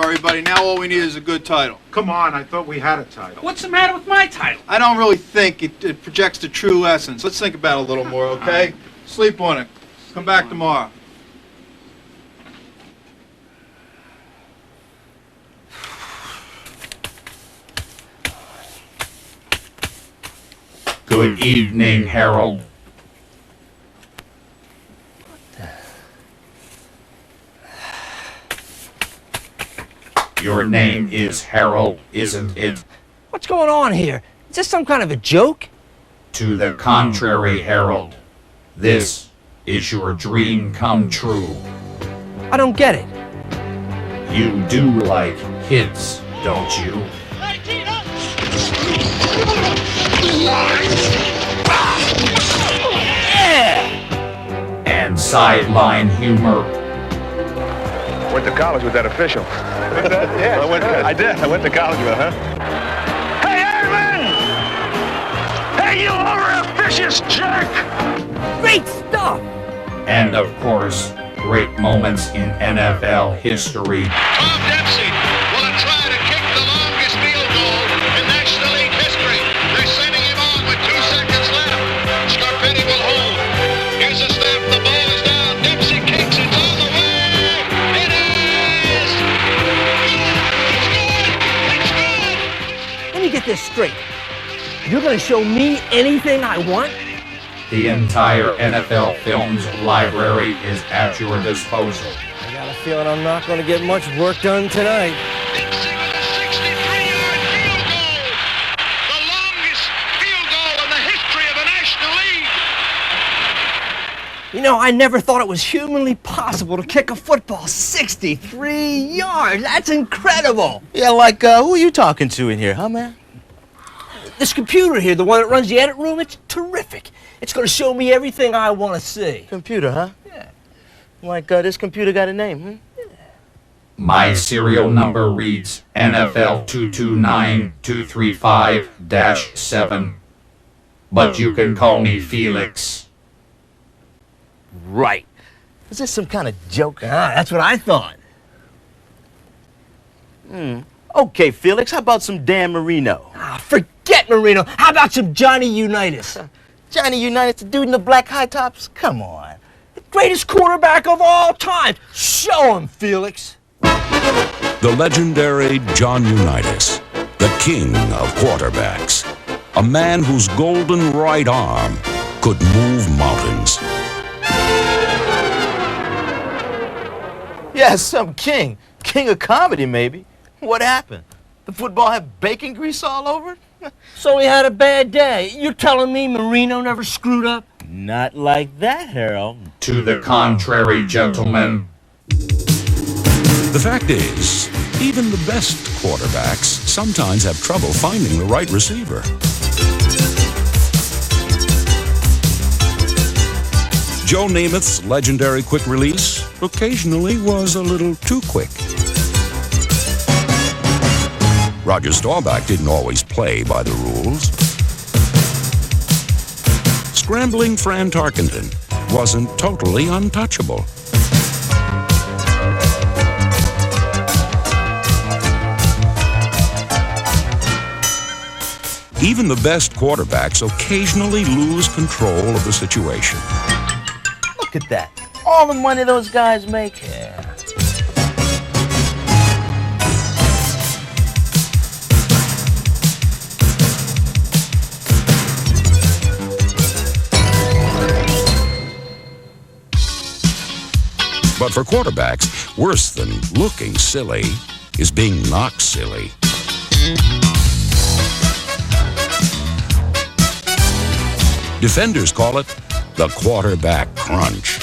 job, everybody. Now all we need is a good title. Come on, I thought we had a title. What's the matter with my title? I don't really think it projects the true essence. Let's think about it a little more, okay? Sleep on it. Come back tomorrow. Good evening, Harold. Your name is Harold, isn't it? What's going on here? Is this some kind of a joke? To the contrary, Harold. This is your dream come true. I don't get it. You do like hits, don't you? Yeah! And sideline humor. Went to college with that official. Yeah, I did. I went to college with her. Hey, Airman! Hey, you over-officious jerk! Great stuff! And of course, great moments in NFL history. Tom Dempsey will try to kick the longest field goal in National League history. They're sending him on with 2 seconds left. Scarpetti will hold. Here's a snap. The ball is down. Dempsey kicks. It's all the way. It is! It's good! Let me get this straight. You're gonna show me anything I want? The entire NFL Films library is at your disposal. I got a feeling I'm not gonna get much work done tonight. Dempsey with a 63-yard field goal. The longest field goal in the history of the National League. You know, I never thought it was humanly possible to kick a football 63 yards. That's incredible. Yeah, like, who are you talking to in here, huh, man? This computer here, the one that runs the edit room, it's terrific. It's going to show me everything I want to see. Computer, huh? Yeah. Like, this computer got a name, Yeah. My serial number reads NFL 229235-7. But you can call me Felix. Right. Is this some kind of joke? Ah, that's what I thought. Okay, Felix, how about some Dan Marino? Ah, forget Marino. How about some Johnny Unitas? Johnny Unitas, the dude in the black high tops? Come on. The greatest quarterback of all time. Show him, Felix. The legendary John Unitas, the king of quarterbacks. A man whose golden right arm could move mountains. Yeah, some king. King of comedy, maybe. What happened? The football had bacon grease all over it? So he had a bad day. You're telling me Marino never screwed up? Not like that, Harold. To the contrary, gentlemen. The fact is, even the best quarterbacks sometimes have trouble finding the right receiver. Joe Namath's legendary quick release occasionally was a little too quick. Roger Staubach didn't always play by the rules. Scrambling Fran Tarkenton wasn't totally untouchable. Even the best quarterbacks occasionally lose control of the situation. Look at that. All the money those guys make. Yeah. But for quarterbacks, worse than looking silly is being knocked silly. Defenders call it the quarterback crunch.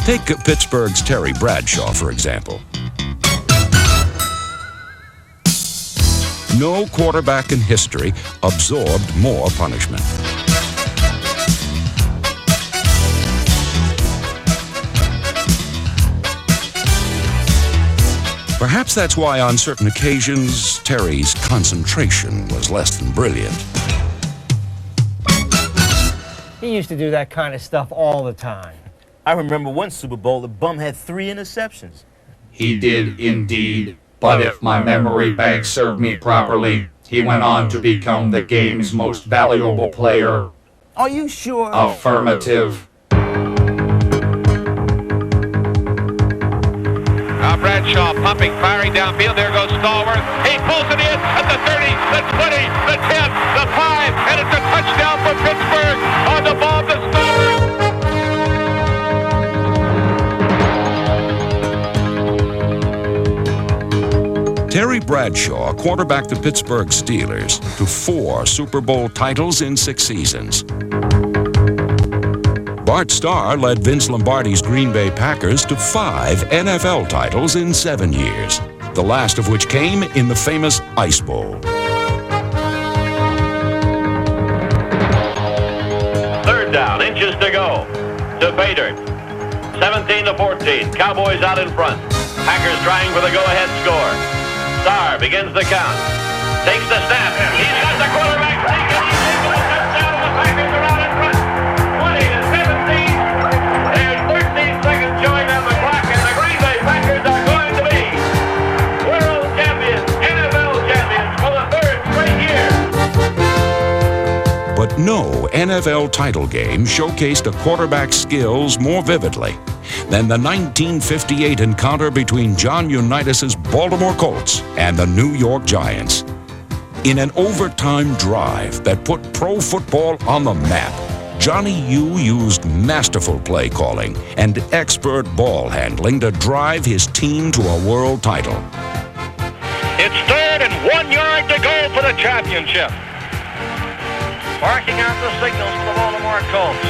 Take Pittsburgh's Terry Bradshaw, for example. No quarterback in history absorbed more punishment. Perhaps that's why on certain occasions, Terry's concentration was less than brilliant. He used to do that kind of stuff all the time. I remember one Super Bowl, the bum had 3 interceptions. He did indeed, but if my memory bank served me properly, he went on to become the game's most valuable player. Are you sure? Affirmative. Bradshaw pumping, firing downfield. There goes Stallworth. He pulls it in at the 30, the 20, the 10, the 5, and it's a touchdown for Pittsburgh on the ball to Stallworth. Terry Bradshaw quarterbacked the Pittsburgh Steelers to 4 Super Bowl titles in 6 seasons. Bart Starr led Vince Lombardi's Green Bay Packers to 5 NFL titles in 7 years, the last of which came in the famous Ice Bowl. Third down, inches to go to Bader. 17-14, Cowboys out in front. Packers trying for the go-ahead score. Starr begins the count. Takes the snap. He's got the quarterback. Touchdown. The Packers are out in front. 20-17. There's 13 seconds showing on the clock, and the Green Bay Packers are going to be world champions, NFL champions for the 3rd straight year. But no NFL title game showcased a quarterback's skills more vividly than the 1958 encounter between John Unitas's Baltimore Colts and the New York Giants. In an overtime drive that put pro football on the map, Johnny U used masterful play calling and expert ball handling to drive his team to a world title. It's 3rd and 1 yard to go for the championship. Barking out the signals for the Baltimore Colts.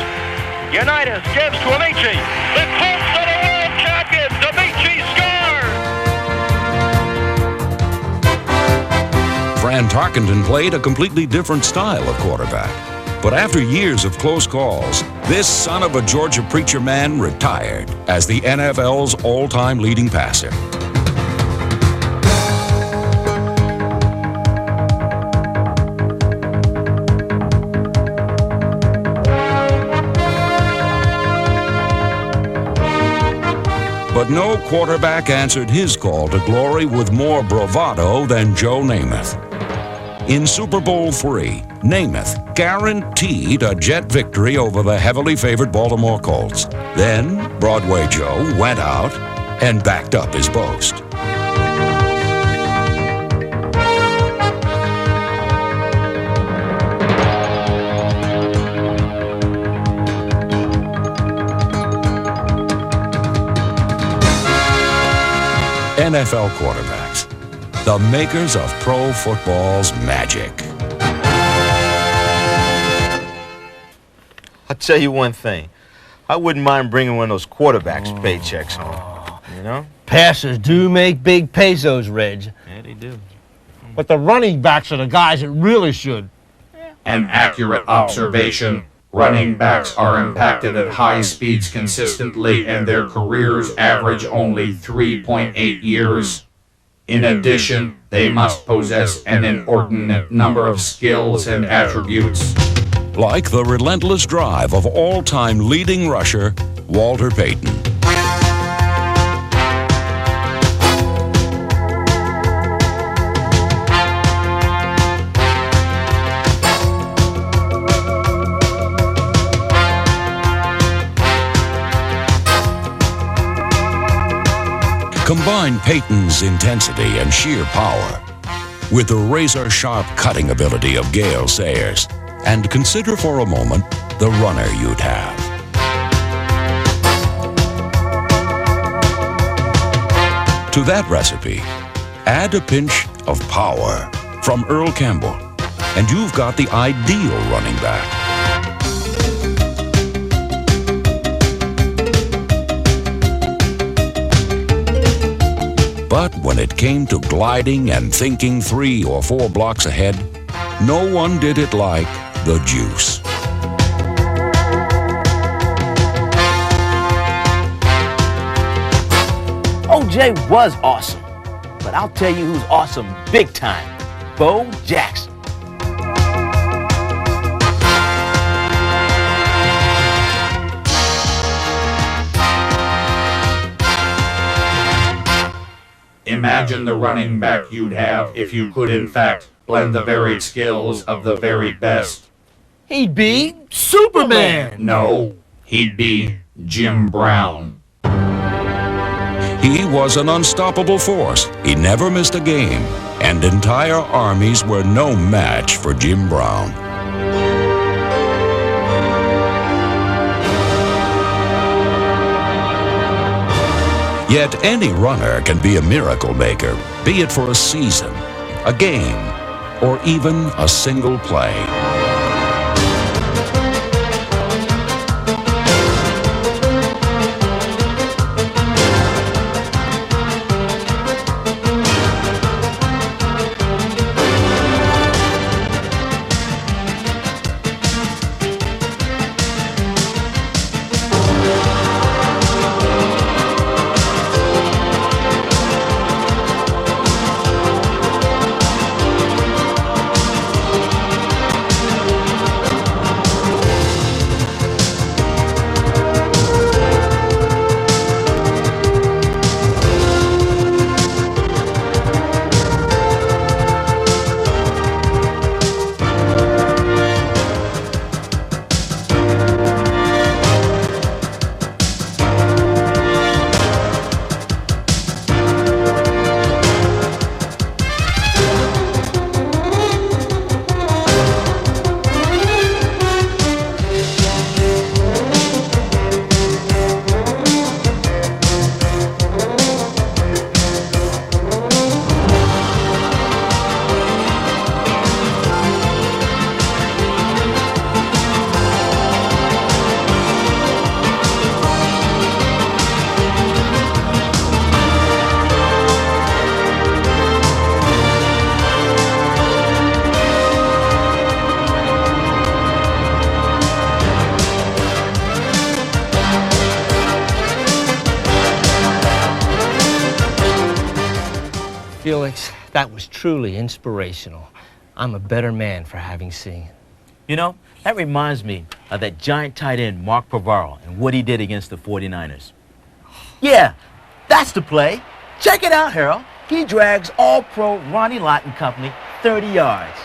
Unitas gives to Amici. The Colts are the world champions. Amici scores. Fran Tarkenton played a completely different style of quarterback. But after years of close calls, this son of a Georgia preacher man retired as the NFL's all-time leading passer. But no quarterback answered his call to glory with more bravado than Joe Namath. In Super Bowl III, Namath guaranteed a jet victory over the heavily favored Baltimore Colts. Then Broadway Joe went out and backed up his boast. NFL quarterbacks, the makers of pro football's magic. I'll tell you one thing. I wouldn't mind bringing one of those quarterbacks' paychecks home. You know? Passers do make big pesos, Reg. Yeah, they do. But the running backs are the guys that really should. An accurate observation. Running backs are impacted at high speeds consistently, and their careers average only 3.8 years. In addition, they must possess an inordinate number of skills and attributes. Like the relentless drive of all-time leading rusher, Walter Payton. Combine Payton's intensity and sheer power with the razor-sharp cutting ability of Gale Sayers, and consider for a moment the runner you'd have. To that recipe, add a pinch of power from Earl Campbell, and you've got the ideal running back. But when it came to gliding and thinking 3 or 4 blocks ahead, no one did it like the Juice. OJ was awesome, but I'll tell you who's awesome big time. Bo Jackson. Imagine the running back you'd have if you could in fact blend the varied skills of the very best. He'd be Superman. No, he'd be Jim Brown. He was an unstoppable force. He never missed a game, and entire armies were no match for Jim Brown. Yet any runner can be a miracle maker, be it for a season, a game, or even a single play. Felix, that was truly inspirational. I'm a better man for having seen. You know, that reminds me of that giant tight end, Mark Pavaro, and what he did against the 49ers. Yeah, that's the play. Check it out, Harold. He drags All-Pro Ronnie Lott and company 30 yards.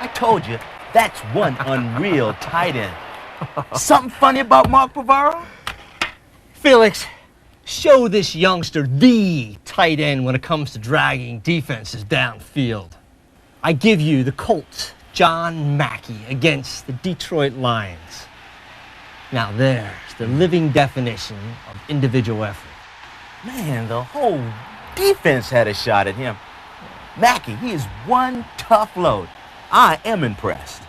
I told you, that's one unreal tight end. Something funny about Mark Pavaro? Felix, show this youngster the tight end when it comes to dragging defenses downfield. I give you the Colts, John Mackey against the Detroit Lions. Now there's the living definition of individual effort. Man, the whole defense had a shot at him. Mackey, he is one tough load. I am impressed.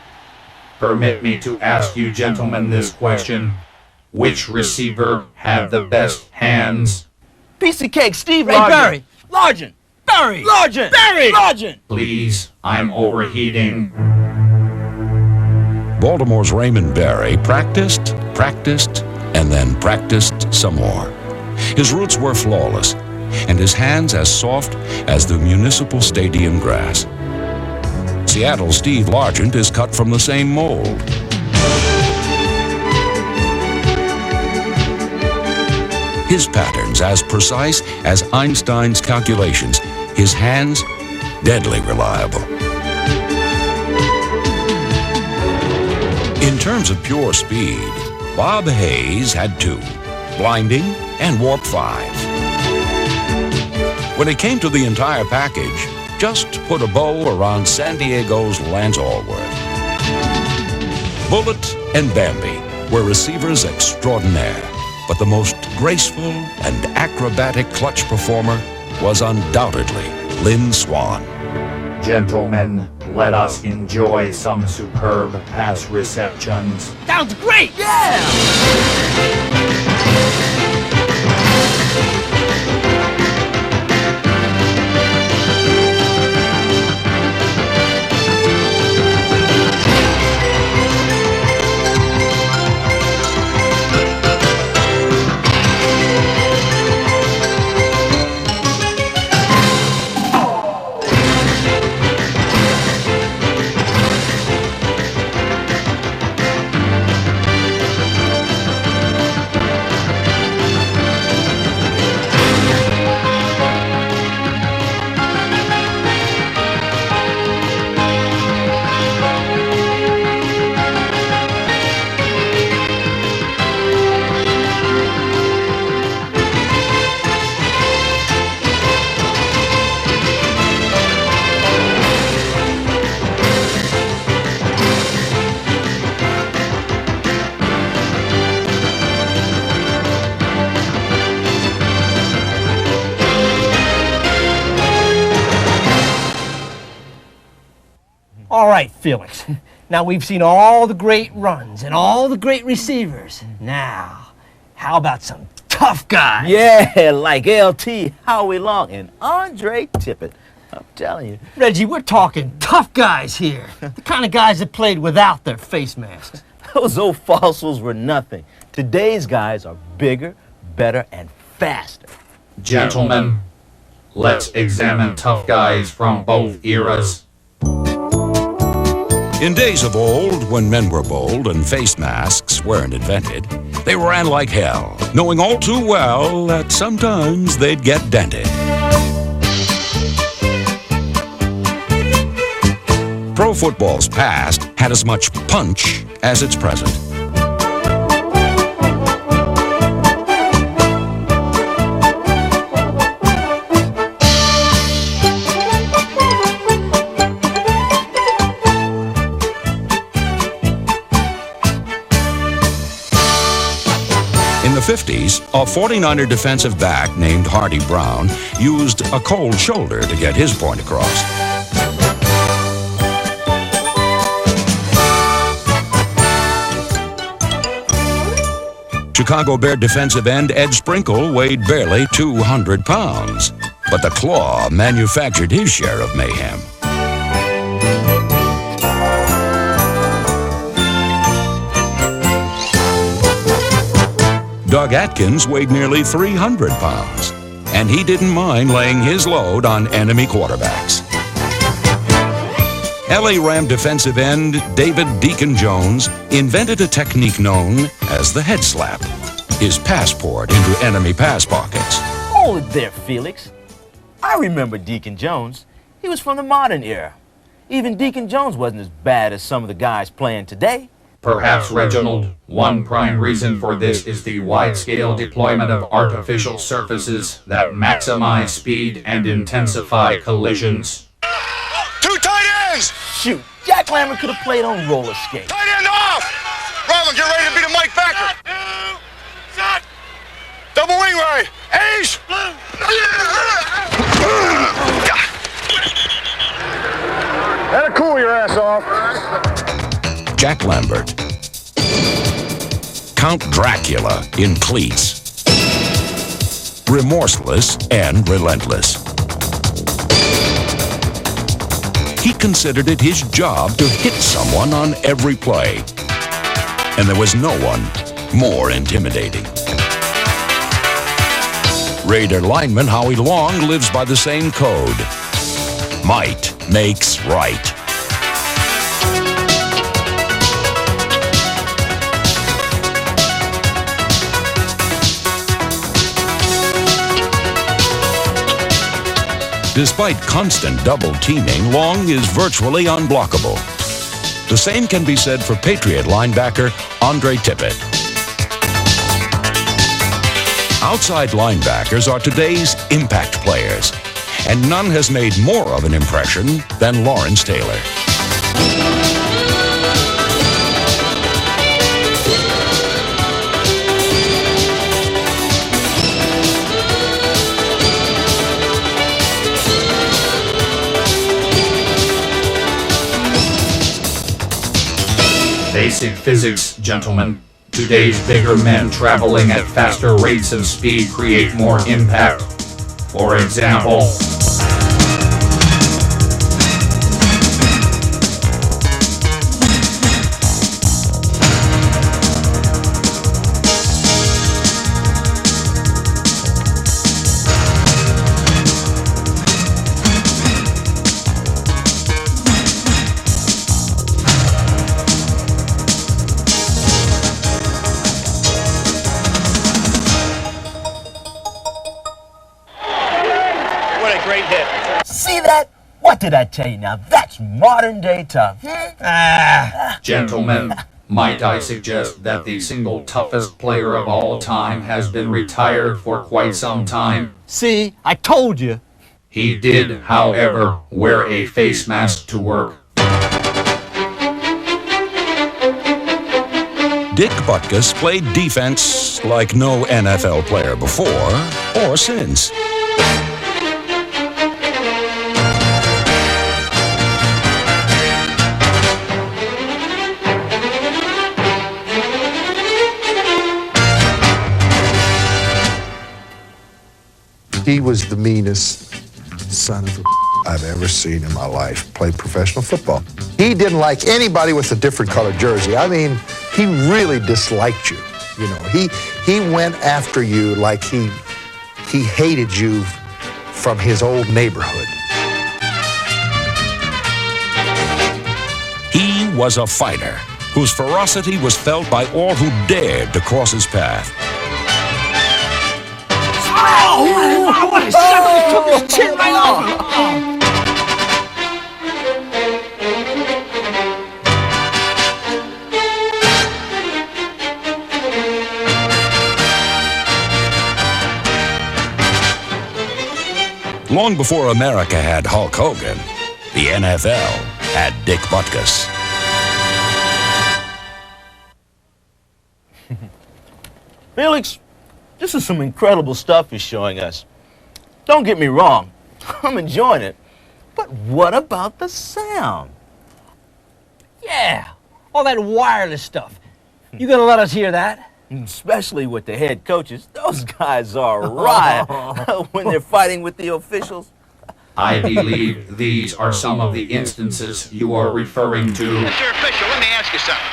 Permit me to ask you gentlemen this question. Which receiver had the best hands? Piece of cake, Steve Ray Largent. Barry. Largent. Barry! Largent. Barry! Largent. Please, I'm overheating. Baltimore's Raymond Barry practiced, and then practiced some more. His roots were flawless, and his hands as soft as the municipal stadium grass. Seattle's Steve Largent is cut from the same mold. His patterns as precise as Einstein's calculations. His hands, deadly reliable. In terms of pure speed, Bob Hayes had 2, blinding and warp 5. When it came to the entire package, just put a bow around San Diego's Lance Allworth. Bullet and Bambi were receivers extraordinaire. But the most graceful and acrobatic clutch performer was undoubtedly Lynn Swann. Gentlemen, let us enjoy some superb pass receptions. Sounds great! Yeah! All right, Felix. Now we've seen all the great runs and all the great receivers. Now, how about some tough guys? Yeah, like LT, Howie Long, and Andre Tippett. I'm telling you. Reggie, we're talking tough guys here. The kind of guys that played without their face masks. Those old fossils were nothing. Today's guys are bigger, better, and faster. Gentlemen, let's examine tough guys from both eras. In days of old, when men were bold and face masks weren't invented, they ran like hell, knowing all too well that sometimes they'd get dented. Pro football's past had as much punch as its present. In the 50s, a 49er defensive back named Hardy Brown used a cold shoulder to get his point across. Chicago Bear defensive end Ed Sprinkle weighed barely 200 pounds, but the Claw manufactured his share of mayhem. Doug Atkins weighed nearly 300 pounds, and he didn't mind laying his load on enemy quarterbacks. LA Ram defensive end David Deacon Jones invented a technique known as the head slap, his passport into enemy pass pockets. Hold it there, Felix. I remember Deacon Jones. He was from the modern era. Even Deacon Jones wasn't as bad as some of the guys playing today. Perhaps, Reginald, one prime reason for this is the wide-scale deployment of artificial surfaces that maximize speed and intensify collisions. Two tight ends! Shoot, Jack Lambert could have played on roller skates. Tight end off! Ronald, get ready to beat a Mike Backer. Shot! Double wing right. Ace! That'll cool your ass off. Jack Lambert, Count Dracula in cleats, remorseless and relentless. He considered it his job to hit someone on every play, and there was no one more intimidating. Raider lineman Howie Long lives by the same code. Might makes right. Despite constant double teaming, Long is virtually unblockable. The same can be said for Patriot linebacker Andre Tippett. Outside linebackers are today's impact players, and none has made more of an impression than Lawrence Taylor. Basic physics, gentlemen. Today's bigger men traveling at faster rates of speed create more impact. For example, What a great hit. See that? What did I tell you now? That's modern day tough. gentlemen, might I suggest that the single toughest player of all time has been retired for quite some time. See, I told you. He did, however, wear a face mask to work. Dick Butkus played defense like no NFL player before or since. He was the meanest son of a I've ever seen in my life play professional football. He didn't like anybody with a different colored jersey. I mean, he really disliked you. You know, he went after you like he hated you from his old neighborhood. He was a fighter whose ferocity was felt by all who dared to cross his path. Oh, what a sucker! He took his chin right off him. Long before America had Hulk Hogan, the NFL had Dick Butkus. Felix, this is some incredible stuff he's showing us. Don't get me wrong, I'm enjoying it. But what about the sound? Yeah, all that wireless stuff. You gonna let us hear that? Especially with the head coaches. Those guys are riot when they're fighting with the officials. I believe these are some of the instances you are referring to. Mr. Official, let me ask you something.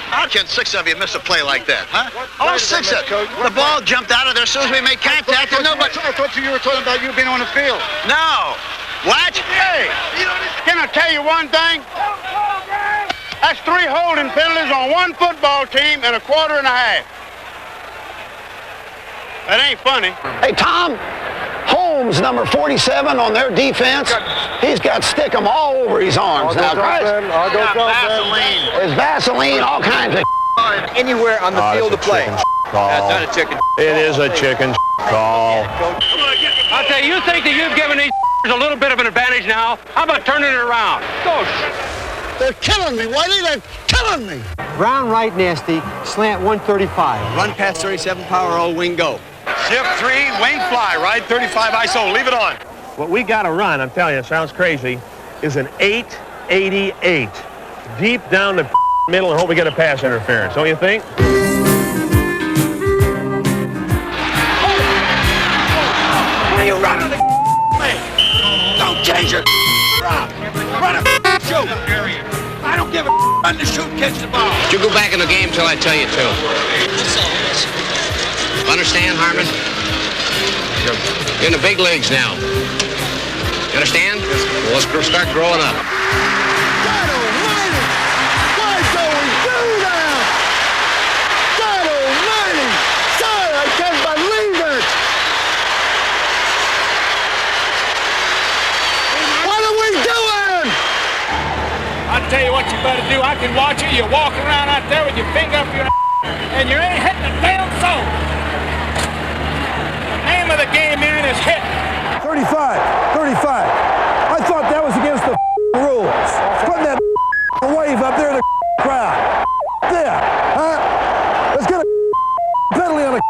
How can 6 of you miss a play like that, huh? All 6 of you. The ball jumped out of there as soon as we made contact and nobody... I thought you were talking about you being on the field. No. What? Hey, can I tell you one thing? That's 3 holding penalties on 1 football team in a quarter and a half. That ain't funny. Hey, Tom, Holmes, number 47 on their defense, he's got stickum all over his arms now. I'll go Vaseline. There's Vaseline, all kinds of Anywhere on the field to play. That's not a chicken. It is a chicken call. I'll tell you, you think that you've given these a little bit of an advantage now? How about turning it around? Go. They're killing me, Whitey, they're killing me. Round right nasty, slant 135. Run past 37 power, all wing go. Shift 3, wing fly, ride 35 ISO, leave it on. What we got to run, I'm telling you, it sounds crazy, is an 888. Deep down the middle and hope we get a pass interference, don't you think? Why are you running the Don't change your Run a shoot. I don't give a run the shoot, catch the ball. You go back in the game till I tell you to. Understand, Harmon? You're in the big leagues now. You understand? Well, let's start growing up. God almighty! Why do we do that? God almighty! Sir, I can't believe it! What are we doing? I'll tell you what you better do. I can watch you. You're walking around out there with your finger up your and you ain't hitting a damn soul. The name of the game in is hit. 35. I thought that was against the rules. Put that wave up there in the crowd. There, huh? Let's get a penalty on the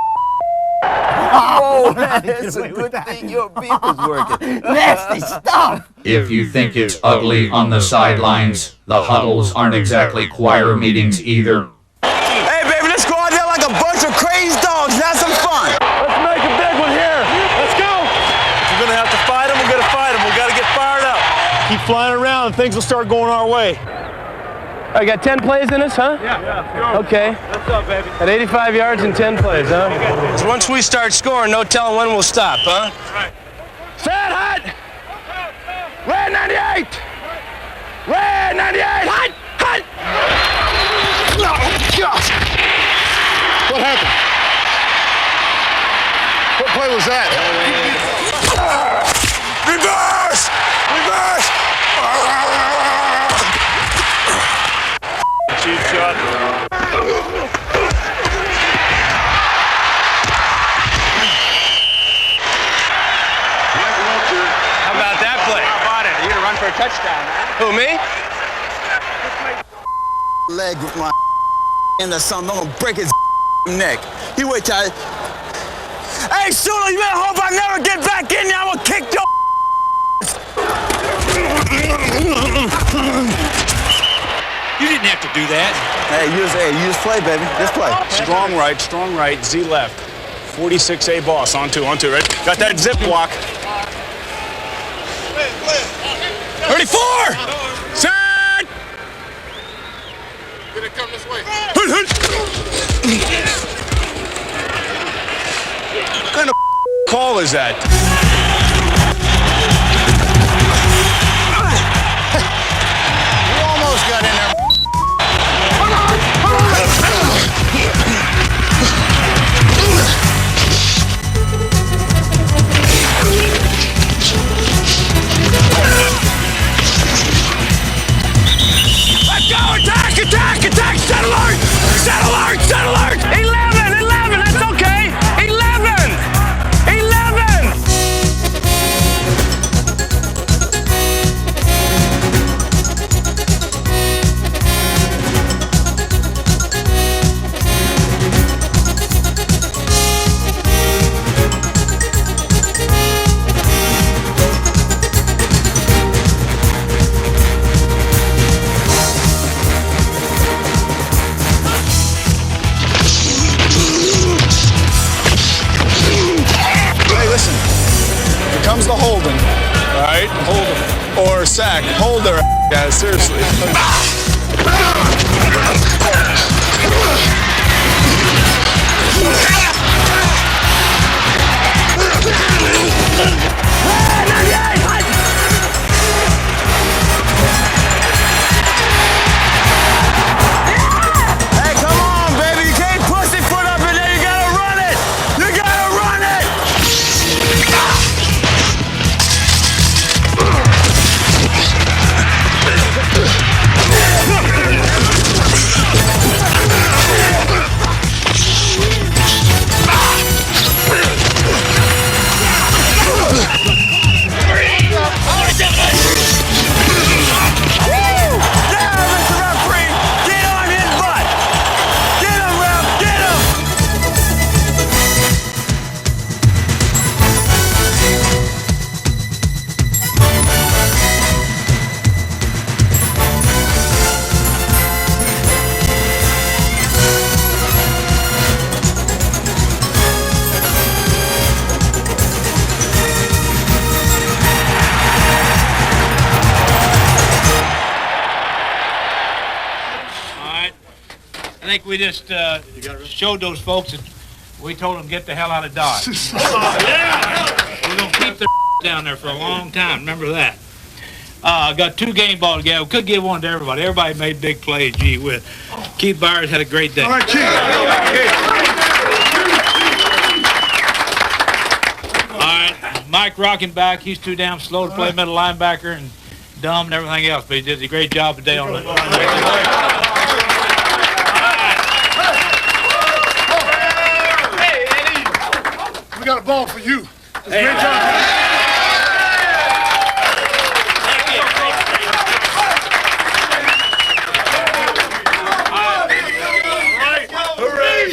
Oh, man, it's a good thing your beef is working. Nasty stuff. If you think it's ugly on the sidelines, the huddles aren't exactly choir meetings either. Hey, baby, let's go out there like a bunch of crazy dogs and have some fun. Let's make a big one here. Let's go. If we're going to have to fight them, we're going to fight them. We got to get fired up. Keep flying around and things will start going our way. I got 10 plays in this, huh? Yeah. Okay. What's up, baby? At 85 yards and 10 plays, huh? So once we start scoring, no telling when we'll stop, huh? Right. Set, hot! Red 98! Red 98! Hot! Hot! No, gosh! What happened? What play was that? Reverse! Reverse! Cheap shot. How about that play? How about it? You're gonna run for a touchdown, man. Who, me? Leg with my in the sun. I'm gonna break his neck. He wait till Hey, Sula, you better hope I never get back in there. I'm gonna kick your You didn't have to do that. Hey, use play, baby. Just play. Strong right, Z left. 46A boss, on two, right? Got that zip block. 34! Set! Gonna come this way. What kind of call is that? You almost got in there. Let's go! Attack! Attack! Attack! Set alert! Set alert! Set alert! 11! 11! That's okay! 11! 11! Hey, listen. Here comes the holding. All right, hold him. Or sack. Hold their guys, seriously. Hey, come on, baby. You can't pussyfoot up in there. You gotta run it. You gotta run it. Yeah, Mr. Referee, get on his butt. Get him, ref, get him. All right. I think we just showed those folks that we told them get the hell out of Dodge. We're going to keep their down there for a long time. Remember that. Got 2 game balls together. We could give one to everybody. Everybody made big plays. Gee whiz. Keith Byers had a great day. All right, Chief. All right. Mike Rockenbach, he's too damn slow to play middle linebacker and dumb and everything else, but he did a great job today on it. We got a ball for you. Hey. Great job. Hooray!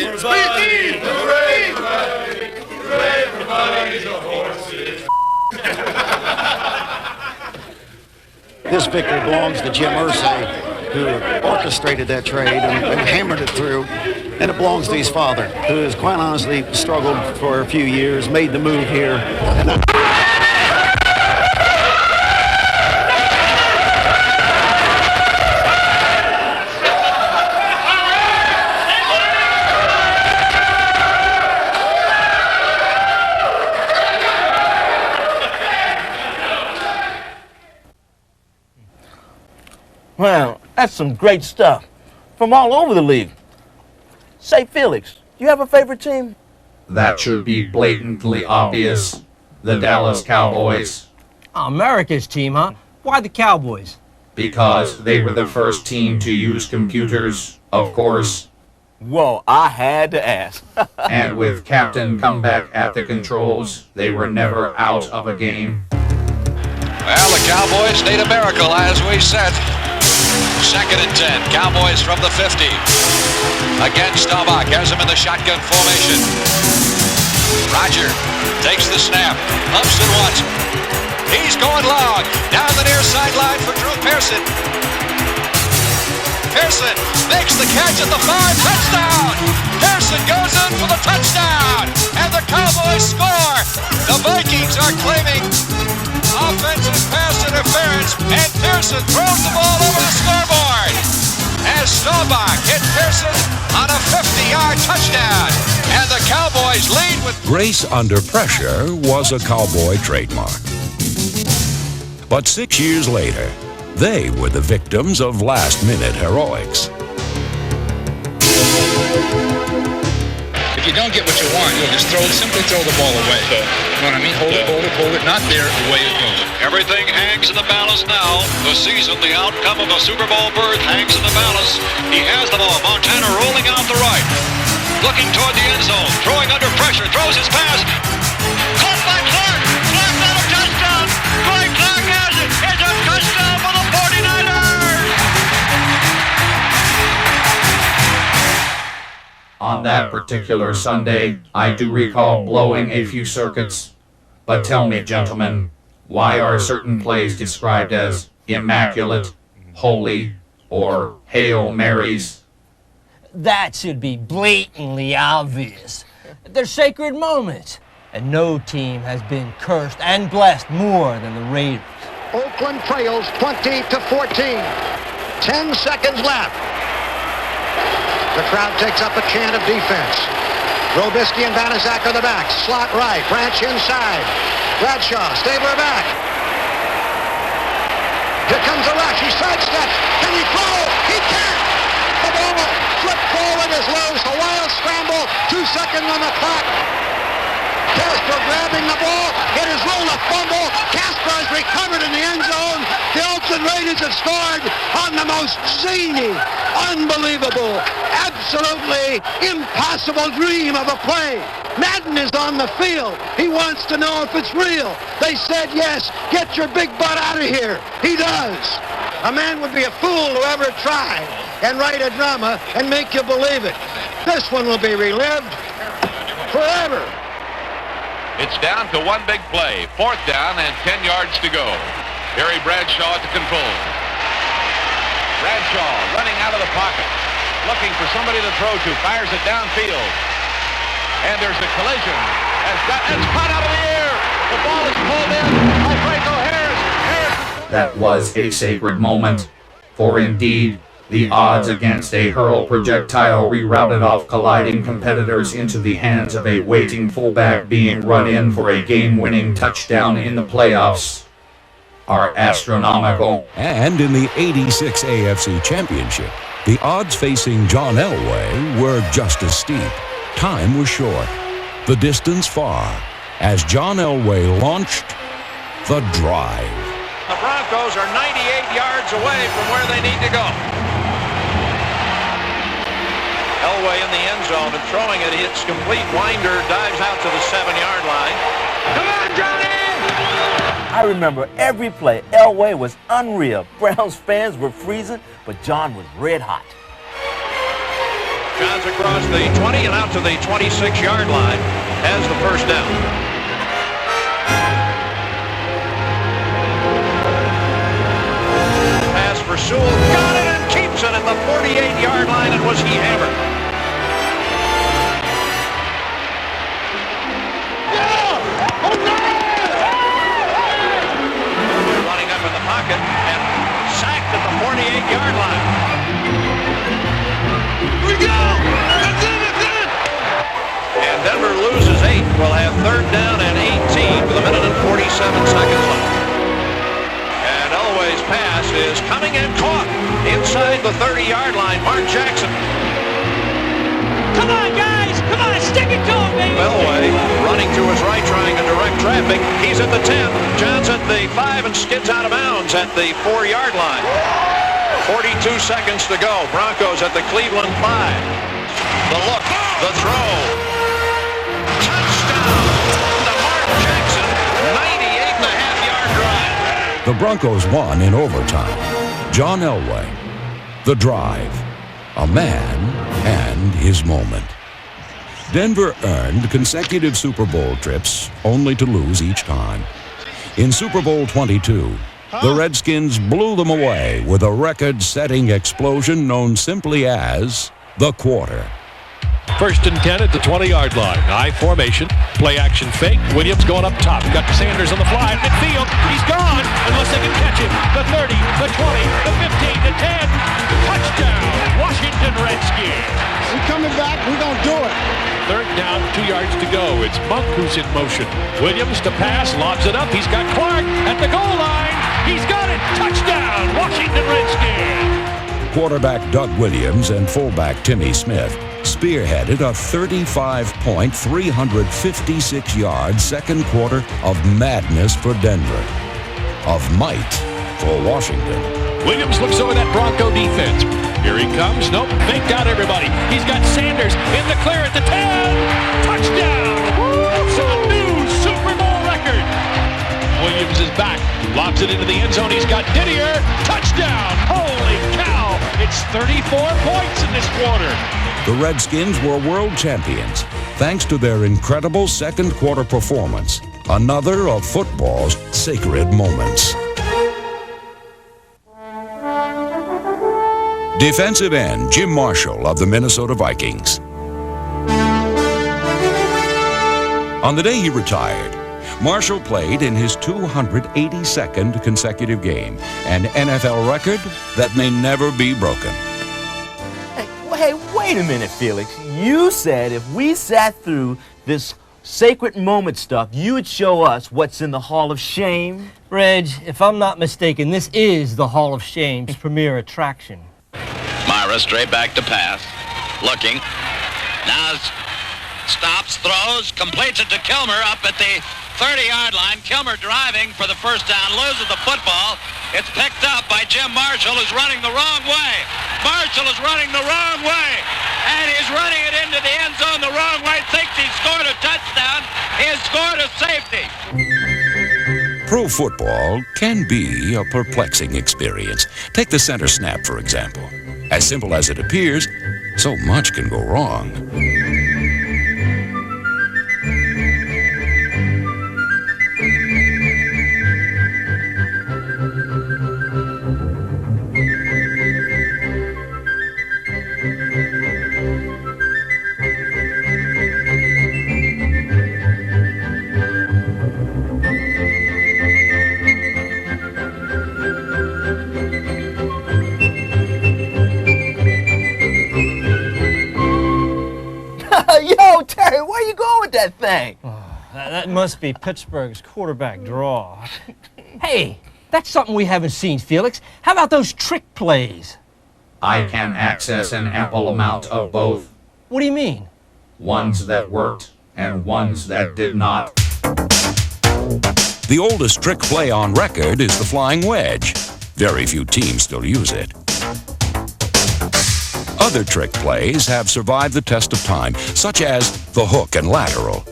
Hooray! Hooray! This victory belongs to Jim Irsay, who orchestrated that trade and hammered it through. And it belongs to his father, who has quite honestly struggled for a few years, made the move here. And Wow, that's some great stuff from all over the league. Say, Felix, you have a favorite team? That should be blatantly obvious. The Dallas Cowboys. America's team, huh? Why the Cowboys? Because they were the first team to use computers, of course. Whoa, I had to ask. And with Captain Comeback at the controls, they were never out of a game. Well, the Cowboys need a miracle, as we said. 2nd and 10. Cowboys from the 50. Again, Staubach has him in the shotgun formation. Roger takes the snap. Pumps it once. He's going long. Down the near sideline for Drew Pearson. Pearson makes the catch at the 5. Touchdown! Pearson goes in for the touchdown! And the Cowboys score! The Vikings are claiming offensive pass interference, and Pearson throws the ball over the scoreboard as Staubach hit Pearson on a 50-yard touchdown, and the Cowboys lead with... Grace under pressure was a Cowboy trademark. But 6 years later, they were the victims of last-minute heroics. If you don't get what you want, you'll just simply throw the ball away. You know what I mean? Hold it, not there, away it goes. Everything hangs in the balance now. The season, the outcome of a Super Bowl berth hangs in the balance. He has the ball. Montana rolling out the right. Looking toward the end zone. Throwing under pressure. Throws his pass. Caught by Clark. Clark got a touchdown. Dwight Clark has it. It's a touchdown for the 49ers. On that particular Sunday, I do recall blowing a few circuits. But tell me, gentlemen, why are certain plays described as immaculate, holy, or Hail Marys? That should be blatantly obvious. They're sacred moments, and no team has been cursed and blessed more than the Raiders. Oakland trails 20-14. 10 seconds left. The crowd takes up a chant of defense. Robisky and Banaszak are the backs. Slot right. Branch inside. Bradshaw, Stabler back. Here comes the rush. He sidesteps. Can he throw? He can't. The ball flipped forward is loose. A wild scramble. 2 seconds on the clock. Casper grabbing the ball. It is ruled a fumble. Casper has recovered in the end zone. The Oakland Raiders have scored on the most zany, unbelievable, absolutely impossible dream of a play. Madden is on the field. He wants to know if it's real. They said yes. Get your big butt out of here. He does. A man would be a fool to ever try and write a drama and make you believe it. This one will be relived forever. It's down to one big play. 4th down and 10 yards to go. Harry Bradshaw at the controls. Bradshaw running out of the pocket. Looking for somebody to throw to. Fires it downfield. And there's a collision. It's caught out of the air. The ball is pulled in by Franco Harris. That was a sacred moment, for indeed, the odds against a hurl projectile rerouted off colliding competitors into the hands of a waiting fullback being run in for a game-winning touchdown in the playoffs are astronomical. And in the '86 AFC Championship, the odds facing John Elway were just as steep. Time was short, the distance far, as John Elway launched the drive. The Broncos are 98 yards away from where they need to go. Elway in the end zone and throwing it. It's complete. Winder dives out to the 7-yard line. Come on, Johnny! I remember every play. Elway was unreal. Browns fans were freezing, but John was red hot. John's across the 20 and out to the 26-yard line. Has the first down. Sewell got it and keeps it at the 48-yard line, and was he hammered? Running up in the pocket and sacked at the 48-yard line. Here we go! That's it! And Denver loses 8. We'll have third down and 18 with a minute and 47 seconds left. And Elway's pass is coming and caught inside the 30-yard line. Mark Jackson. Come on, guys! Come on, stick it to him, baby! Elway running to his right, trying to direct traffic. He's at the 10. John's at the 5 and skids out of bounds at the 4-yard line. 42 seconds to go. Broncos at the Cleveland 5. The look, the throw. Touchdown to Mark Jackson. 98.5-yard drive. The Broncos won in overtime. John Elway, the drive, a man, and his moment. Denver earned consecutive Super Bowl trips, only to lose each time. In Super Bowl 22, the Redskins blew them away with a record-setting explosion known simply as the quarter. First and 10 at the 20-yard line. I formation. Play action fake. Williams going up top. Got Sanders on the fly. Midfield. He's gone unless they can catch him. The 30, the 20, the 15, the 10. Touchdown, Washington Redskins. We're coming back. We're going to do it. Third down, 2 yards to go. It's Monk who's in motion. Williams to pass. Lobs it up. He's got Clark at the goal line. He's got it. Touchdown, Washington Redskins. Quarterback Doug Williams and fullback Timmy Smith spearheaded a 35-point, 356-yard second quarter of madness for Denver, of might for Washington. Williams looks over that Bronco defense. Here he comes. Nope, faked out everybody. He's got Sanders in the clear at the 10. Touchdown! It's a new Super Bowl record. Williams is back. Lobs it into the end zone. He's got Didier. Touchdown! Holy cow! It's 34 points in this quarter. The Redskins were world champions thanks to their incredible second quarter performance, another of football's sacred moments. Defensive end Jim Marshall of the Minnesota Vikings. On the day he retired, Marshall played in his 282nd consecutive game, an NFL record that may never be broken. Hey, wait a minute, Felix. You said if we sat through this sacred moment stuff, you would show us what's in the Hall of Shame? Reg, if I'm not mistaken, this is the Hall of Shame's premier attraction. Myra straight back to pass. Looking. Now stops, throws, completes it to Kilmer up at the 30-yard line. Kilmer driving for the first down, loses the football. It's picked up by Jim Marshall, who's running the wrong way. Marshall is running the wrong way, and he's running it into the end zone the wrong way. Thinks he scored a touchdown. He has scored a safety. Pro football can be a perplexing experience. Take the center snap, for example. As simple as it appears, so much can go wrong. Yo, Terry, where you going with that thing? That must be Pittsburgh's quarterback draw. Hey, that's something we haven't seen, Felix. How about those trick plays? I can access an ample amount of both. What do you mean? Ones that worked and ones that did not. The oldest trick play on record is the flying wedge. Very few teams still use it. Other trick plays have survived the test of time, such as the hook and lateral.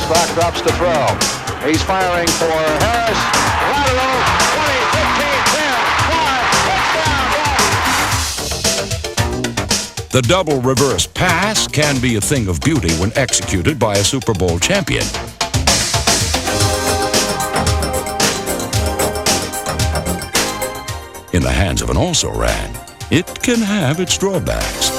Clock drops to throw. He's firing for Harris. Lateral, 20, 15, 10, 5, touchdown. The double reverse pass can be a thing of beauty when executed by a Super Bowl champion. the hands of an also-ran, it can have its drawbacks.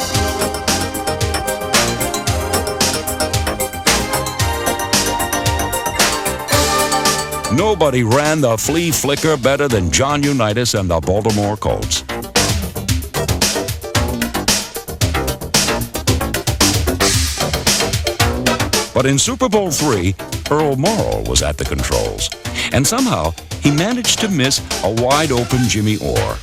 Nobody ran the flea flicker better than John Unitas and the Baltimore Colts. But in Super Bowl III, Earl Morrall was at the controls, and somehow he managed to miss a wide-open Jimmy Orr.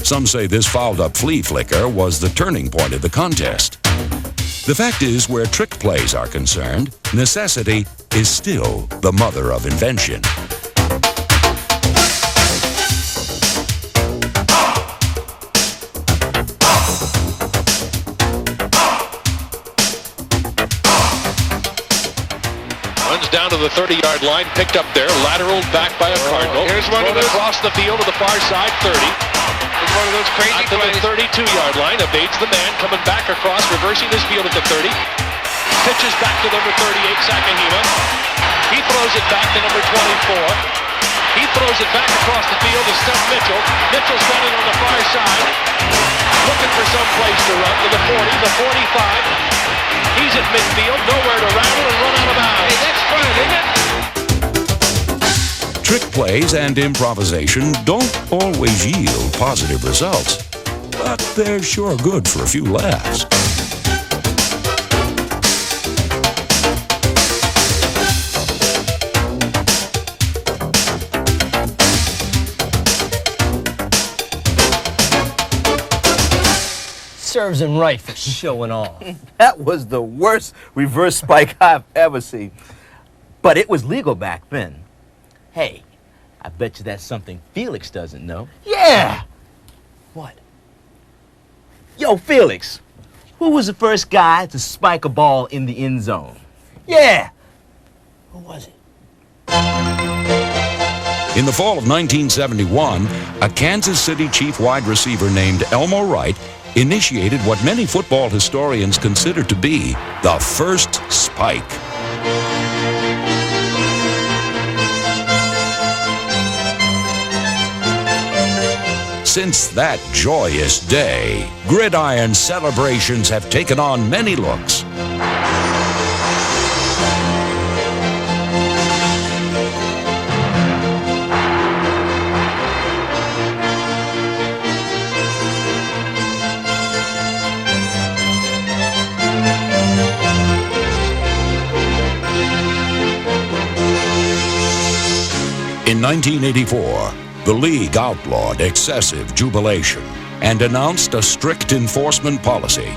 Some say this fouled-up flea flicker was the turning point of the contest. The fact is, where trick plays are concerned, necessity is still the mother of invention. Runs down to the 30-yard line, picked up there, lateral back by a Cardinal. Here's one of those across the field to the far side, 30. It's one of those crazy Out to plays. the 32-yard line, evades the man, coming back across, reversing his field at the 30. Pitches back to number 38, Sakahima. He throws it back to number 24. He throws it back across the field to Steph Mitchell. Mitchell's got it on the far side. Looking for some place to run to the 40, the 45. He's at midfield, nowhere to rattle and run out of bounds. Hey, that's fun, isn't it? Trick plays and improvisation don't always yield positive results, but they're sure good for a few laughs. Serves him right for showing off. That was the worst reverse spike I've ever seen. But it was legal back then. Hey, I bet you that's something Felix doesn't know. Yeah! What? Yo, Felix, who was the first guy to spike a ball in the end zone? Yeah! Who was it? In the fall of 1971, a Kansas City Chief wide receiver named Elmo Wright initiated what many football historians consider to be the first spike. Since that joyous day, gridiron celebrations have taken on many looks. In 1984, the league outlawed excessive jubilation and announced a strict enforcement policy.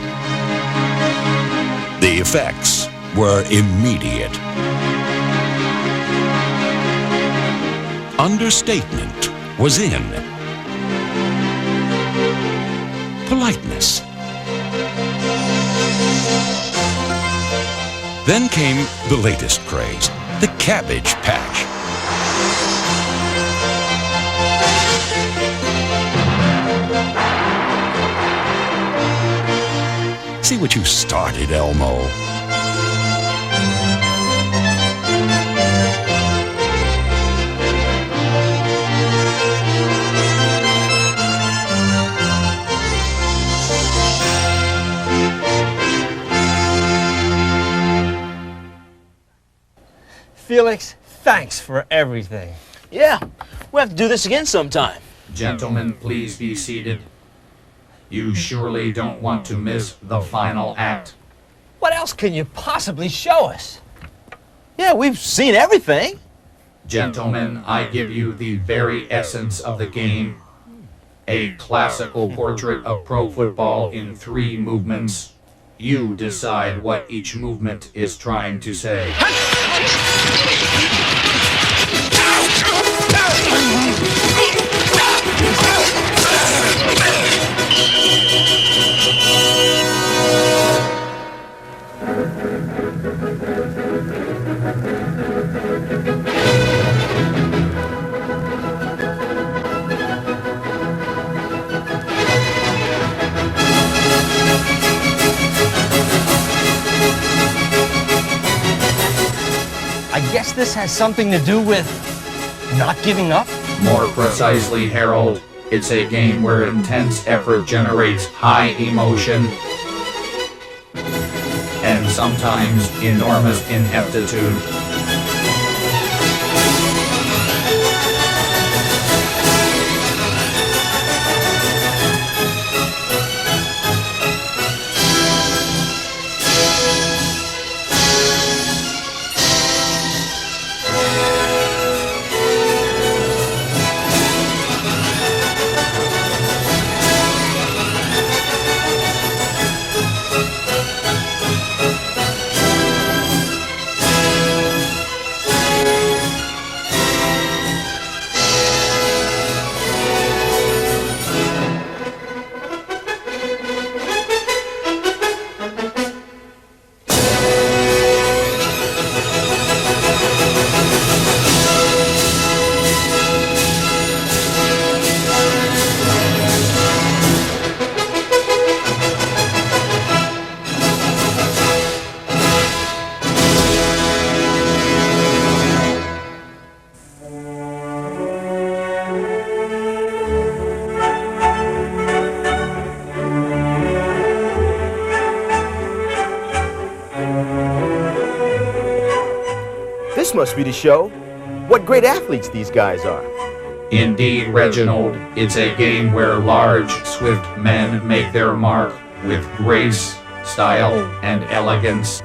The effects were immediate. Understatement was in. Politeness. Then came the latest craze, the Cabbage Patch. See what you started, Elmo. Felix, thanks for everything. Yeah, we'll have to do this again sometime. Gentlemen, please be seated. You surely don't want to miss the final act. What else can you possibly show us? Yeah, we've seen everything. Gentlemen, I give you the very essence of the game. A classical portrait of pro football in 3 movements. You decide what each movement is trying to say. I guess this has something to do with not giving up? More precisely, Harold, it's a game where intense effort generates high emotion and sometimes enormous ineptitude. This must be the show. What great athletes these guys are. Indeed, Reginald, it's a game where large, swift men make their mark with grace, style, and elegance.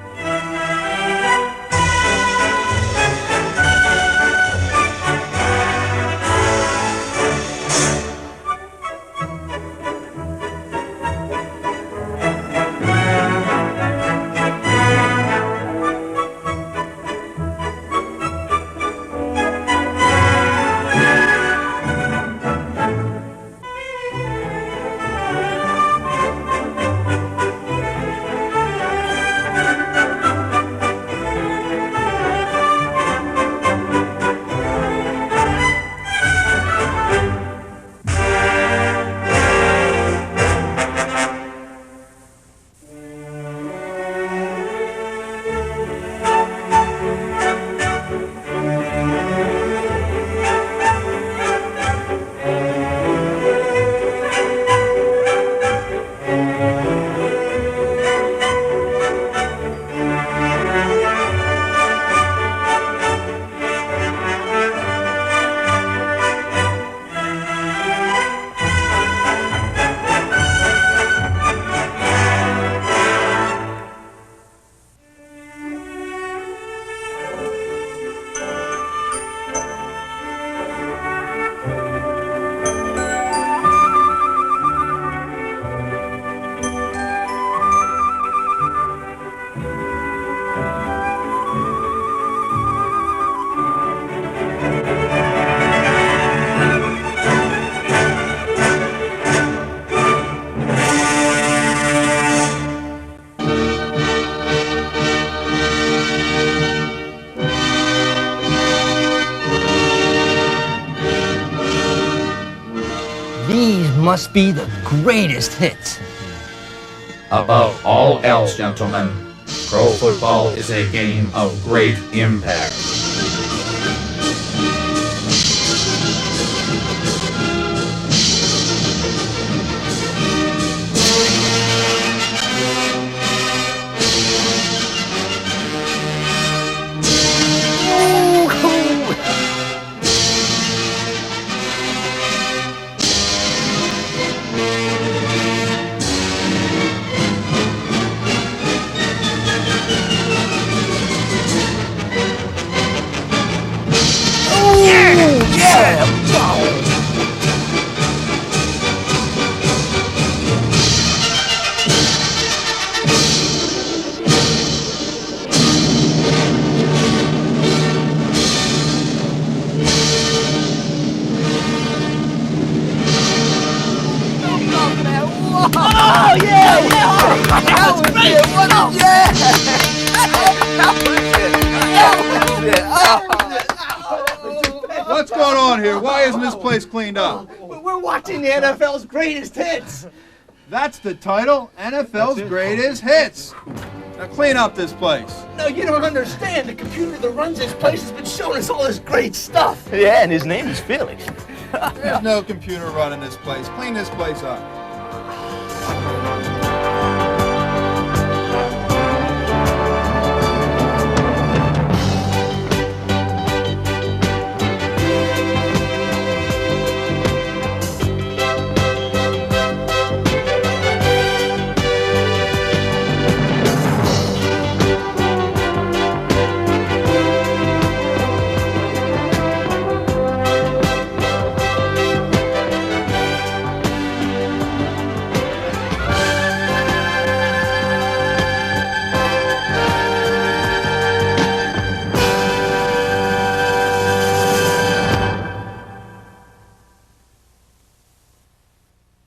These must be the greatest hits. Above all else, gentlemen, pro football is a game of great impact. Oh, yeah, yeah. That was great. What's going on here? Why isn't this place cleaned up? We're watching the NFL's greatest hits. That's the title, NFL's greatest hits. Now clean up this place. No, you don't understand. The computer that runs this place has been showing us all this great stuff. Yeah, and his name is Felix. There's no computer running this place. Clean this place up.